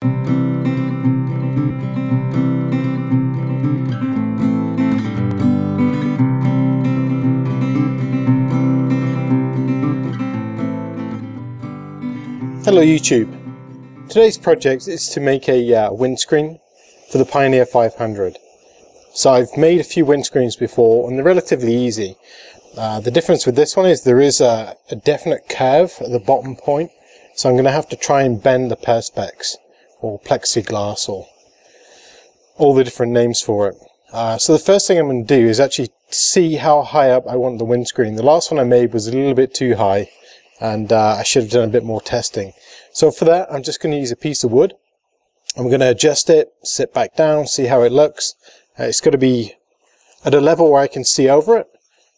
Hello YouTube. Today's project is to make a windscreen for the Pioneer 500. So I've made a few windscreens before and they're relatively easy. The difference with this one is there is a definite curve at the bottom point, so I'm going to have to try and bend the perspex or plexiglass or all the different names for it. So the first thing I'm going to do is actually see how high up I want the windscreen. The last one I made was a little bit too high, and I should have done a bit more testing. So for that I'm just going to use a piece of wood. I'm going to adjust it, sit back down, see how it looks. It's got to be at a level where I can see over it,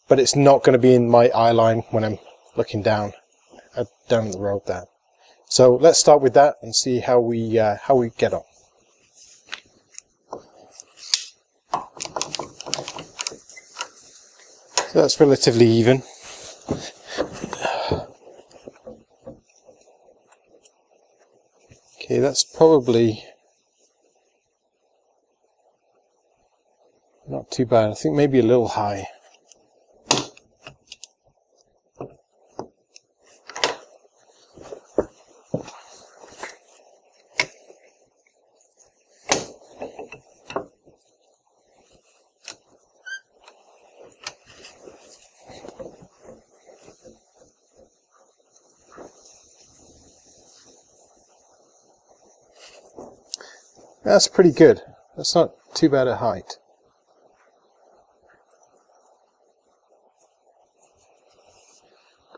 but it's not going to be in my eye line when I'm looking down the road there. So let's start with that and see how we get on. So that's relatively even. Okay, that's probably not too bad. I think maybe a little high. That's pretty good. That's not too bad a height.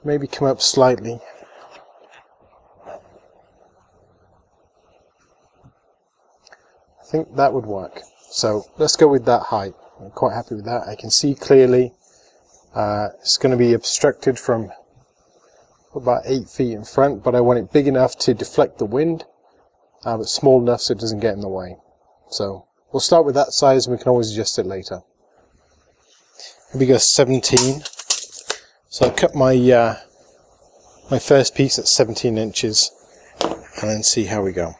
Maybe come up slightly. I think that would work. So let's go with that height. I'm quite happy with that. I can see clearly. It's going to be obstructed from about 8 feet in front, but I want it big enough to deflect the wind, but small enough so it doesn't get in the way. So we'll start with that size and we can always adjust it later. Maybe go 17. So I'll cut my my first piece at 17 inches and then see how we go.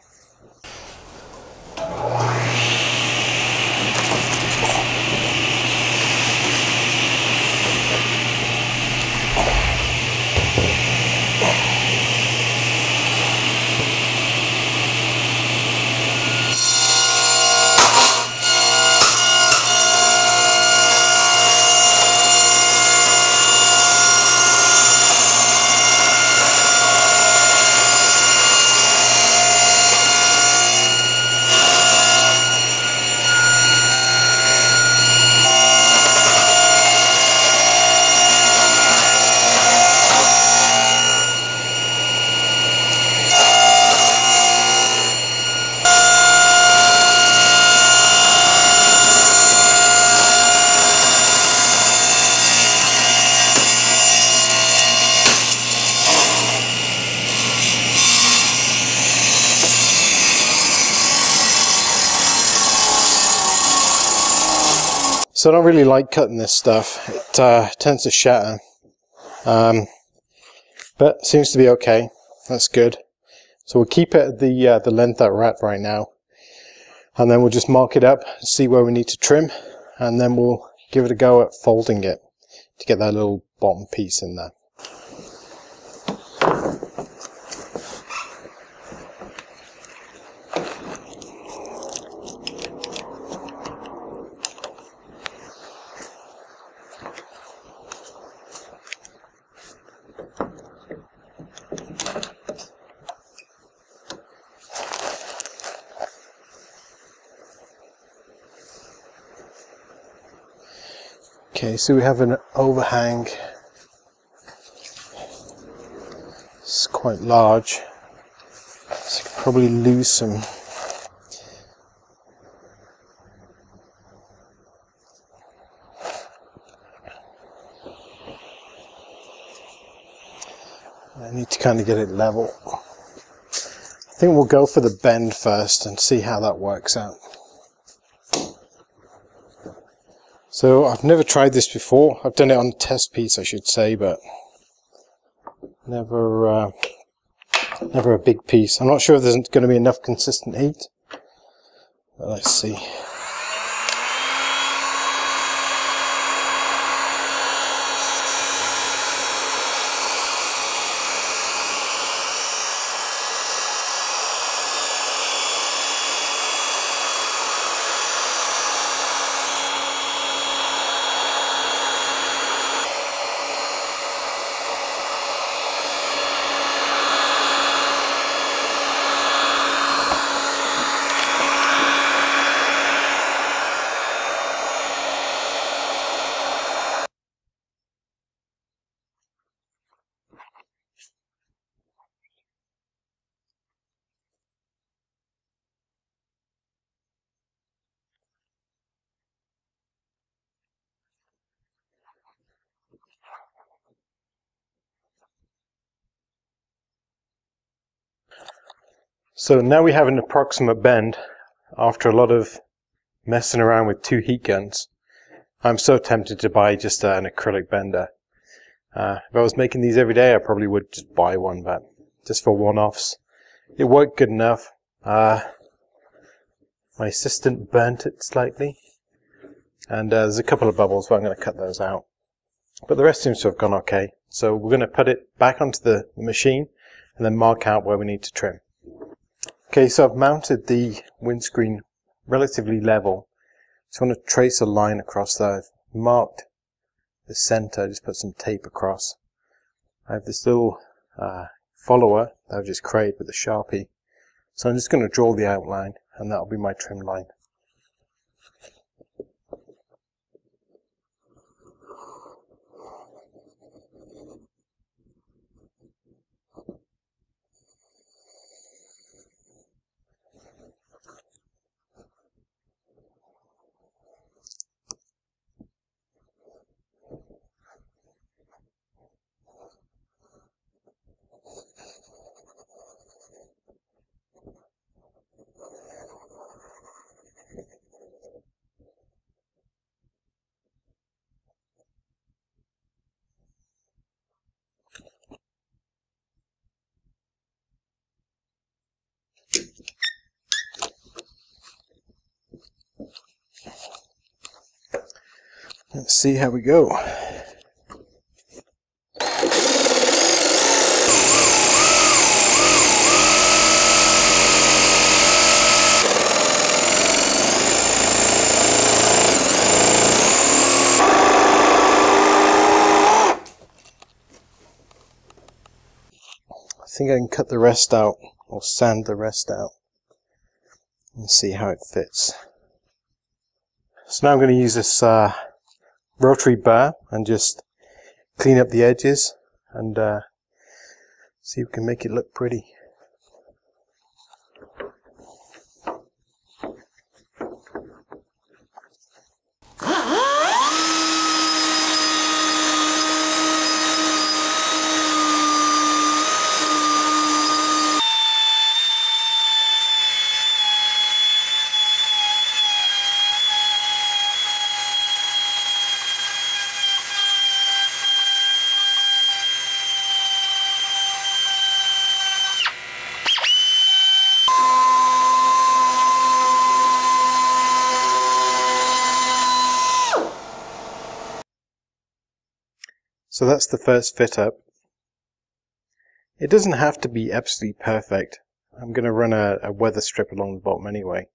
So I don't really like cutting this stuff. It tends to shatter, but it seems to be okay. That's good. So we'll keep it at the length that we're at right now, and then we'll just mark it up, see where we need to trim, and then we'll give it a go at folding it to get that little bottom piece in there. Okay, so we have an overhang. It's quite large, so you can probably lose some. I need to kind of get it level. I think we'll go for the bend first and see how that works out. So I've never tried this before. I've done it on a test piece, I should say, but never Never a big piece. I'm not sure if there's going to be enough consistent heat, but let's see. So now we have an approximate bend after a lot of messing around with two heat guns. I'm so tempted to buy just an acrylic bender. If I was making these every day, I probably would just buy one, but just for one-offs. It worked good enough. My assistant burnt it slightly, and there's a couple of bubbles, but I'm going to cut those out. But the rest seems to have gone okay. So we're going to put it back onto the machine and then mark out where we need to trim. Okay, so I've mounted the windscreen relatively level. Just want to trace a line across there. I've marked the center, just put some tape across. I have this little follower that I've just created with a Sharpie. So I'm just going to draw the outline, and that'll be my trim line. Let's see how we go. I think I can cut the rest out, or sand the rest out, and see how it fits. So now I'm going to use this rotary burr and just clean up the edges and see if we can make it look pretty. So that's the first fit up. It doesn't have to be absolutely perfect. I'm going to run a weather strip along the bottom anyway.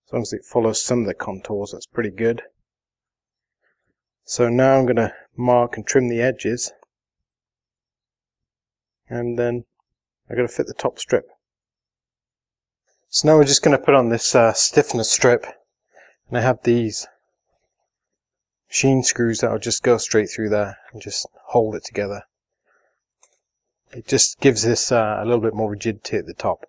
As long as it follows some of the contours, that's pretty good. So now I'm going to mark and trim the edges. And then I've got to fit the top strip. So now we're just going to put on this stiffener strip. And I have these machine screws that will just go straight through there and just hold it together. It just gives this a little bit more rigidity at the top.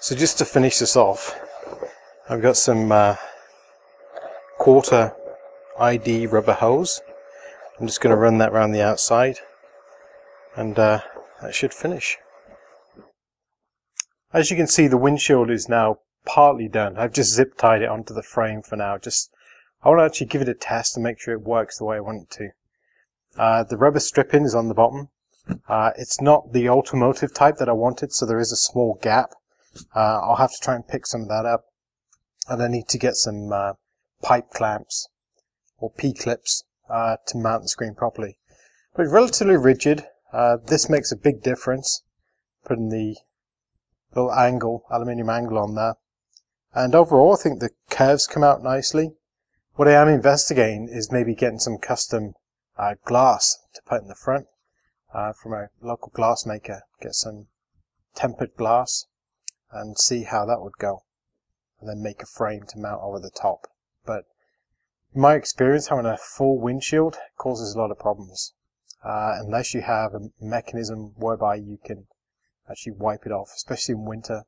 So just to finish this off, I've got some quarter ID rubber hose. I'm just going to run that around the outside, and that should finish. As you can see, the windshield is now partly done. I've just zip tied it onto the frame for now. I want to actually give it a test and make sure it works the way I want it to. The rubber stripping is on the bottom. It's not the automotive type that I wanted, so there is a small gap. I'll have to try and pick some of that up, and I need to get some pipe clamps or P-clips to mount the screen properly. But it's relatively rigid. This makes a big difference, putting the little angle, aluminium angle on there. And overall, I think the curves come out nicely. What I am investigating is maybe getting some custom glass to put in the front from a local glass maker. Get some tempered glass and see how that would go, and then make a frame to mount over the top. But in my experience, having a full windshield causes a lot of problems unless you have a mechanism whereby you can actually wipe it off, especially in winter.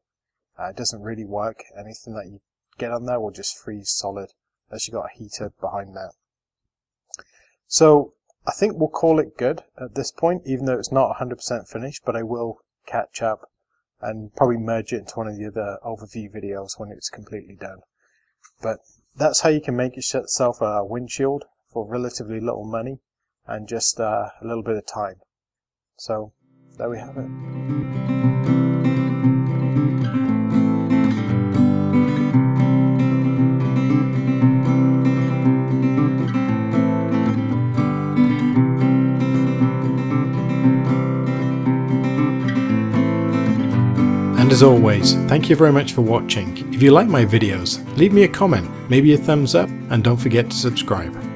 It doesn't really work. Anything that you get on there will just freeze solid unless you got a heater behind that. So I think we'll call it good at this point, even though it's not 100% finished, but I will catch up and probably merge it into one of the other overview videos when it's completely done. But that's how you can make yourself a windshield for relatively little money and just a little bit of time. So there we have it. And as always, thank you very much for watching. If you like my videos, leave me a comment, maybe a thumbs up, and don't forget to subscribe.